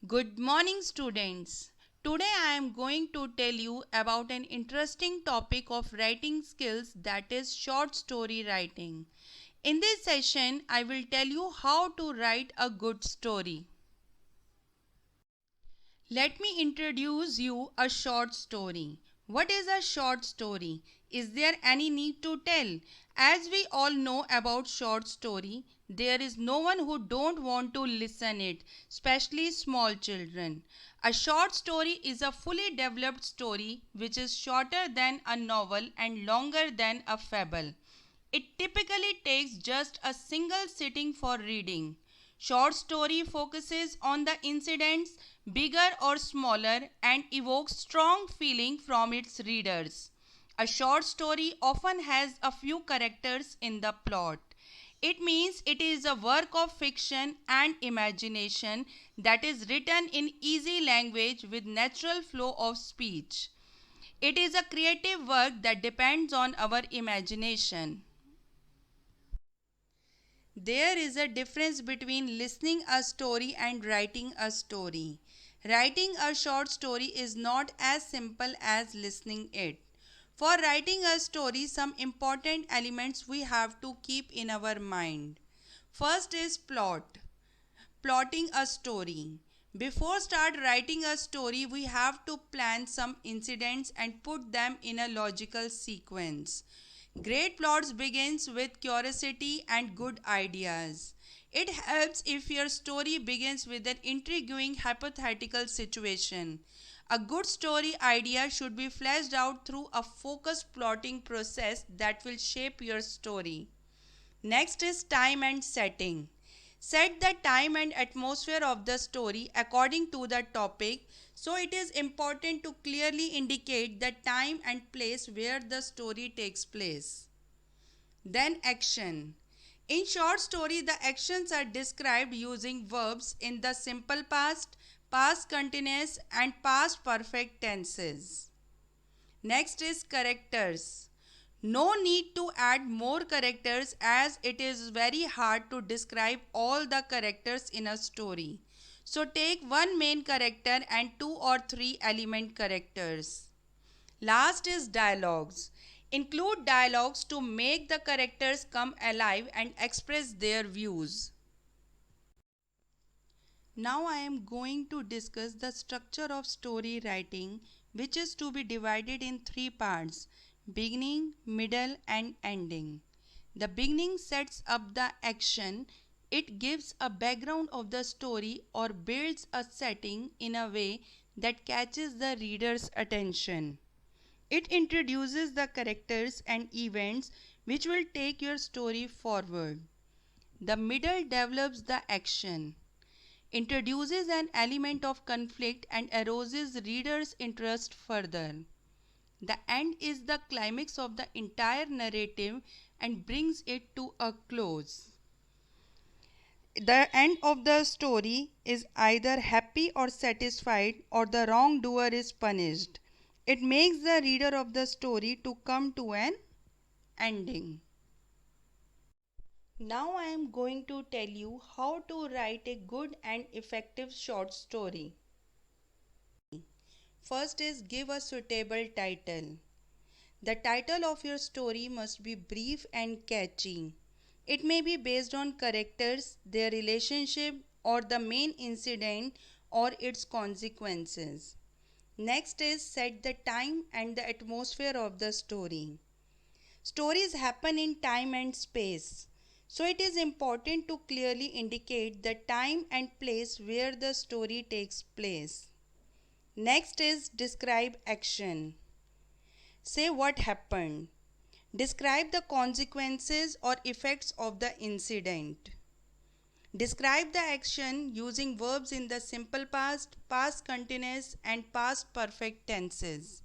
Good morning, students. Today I am going to tell you about an interesting topic of writing skills, that is short story writing. In this session, I will tell you how to write a good story. Let me introduce you a short story. What is a short story? Is there any need to tell? As we all know about short story, there is no one who don't want to listen it, especially small children. A short story is a fully developed story which is shorter than a novel and longer than a fable. It typically takes just a single sitting for reading. Short story focuses on the incidents, bigger or smaller, and evokes strong feeling from its readers. A short story often has a few characters in the plot. It means it is a work of fiction and imagination that is written in easy language with natural flow of speech. It is a creative work that depends on our imagination. There is a difference between listening a story and writing a story. Writing a short story is not as simple as listening it. For writing a story, some important elements we have to keep in our mind. First is plot. Plotting a story. Before start writing a story, we have to plan some incidents and put them in a logical sequence. Great plots begins with curiosity and good ideas. It helps if your story begins with an intriguing hypothetical situation. A good story idea should be fleshed out through a focused plotting process that will shape your story. Next is time and setting. Set the time and atmosphere of the story according to the topic, so it is important to clearly indicate the time and place where the story takes place. Then action. In short story, the actions are described using verbs in the simple past, past continuous and past perfect tenses. Next is characters. No need to add more characters as it is very hard to describe all the characters in a story. So take one main character and two or three element characters. Last is dialogues. Include dialogues to make the characters come alive and express their views. Now I am going to discuss the structure of story writing, which is to be divided in three parts: beginning, middle and ending. The beginning sets up the action. It gives a background of the story or builds a setting in a way that catches the reader's attention. It introduces the characters and events which will take your story forward. The middle develops the action, introduces an element of conflict and arouses readers' interest further. The end is the climax of the entire narrative and brings it to a close. The end of the story is either happy or satisfied, or the wrongdoer is punished. It makes the reader of the story to come to an ending. Now I am going to tell you how to write a good and effective short story. First is give a suitable title. The title of your story must be brief and catchy. It may be based on characters, their relationship, or the main incident or its consequences. Next is set the time and the atmosphere of the story. Stories happen in time and space, so it is important to clearly indicate the time and place where the story takes place. Next is describe action. Say what happened. Describe the consequences or effects of the incident. Describe the action using verbs in the simple past, past continuous and past perfect tenses.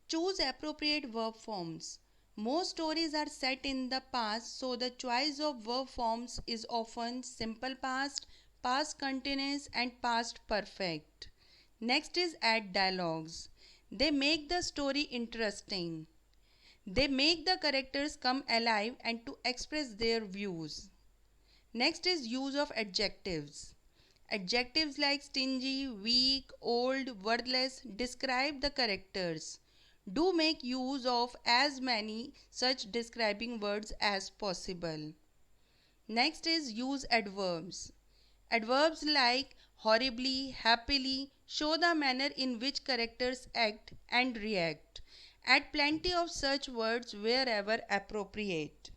Choose appropriate verb forms. Most stories are set in the past, so the choice of verb forms is often simple past, past continuous and past perfect. Next is add dialogues. They make the story interesting. They make the characters come alive and to express their views. Next is use of adjectives. Adjectives like stingy, weak, old, worthless describe the characters. Do make use of as many such describing words as possible. Next is use adverbs. Adverbs like horribly, happily show the manner in which characters act and react. Add plenty of such words wherever appropriate.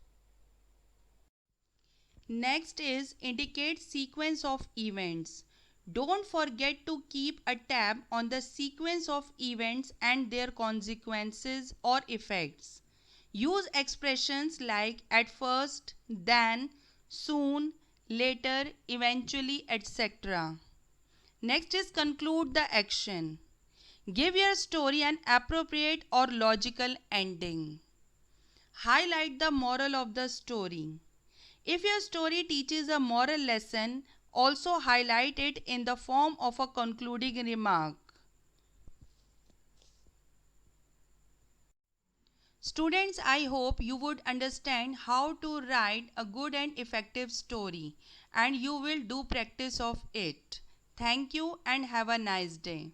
Next is indicate sequence of events. Don't forget to keep a tab on the sequence of events and their consequences or effects. Use expressions like at first, then, soon, later, eventually, etc. Next is conclude the action. Give your story an appropriate or logical ending. Highlight the moral of the story. If your story teaches a moral lesson, also highlight it in the form of a concluding remark. Students, I hope you would understand how to write a good and effective story, and you will do practice of it. Thank you and have a nice day.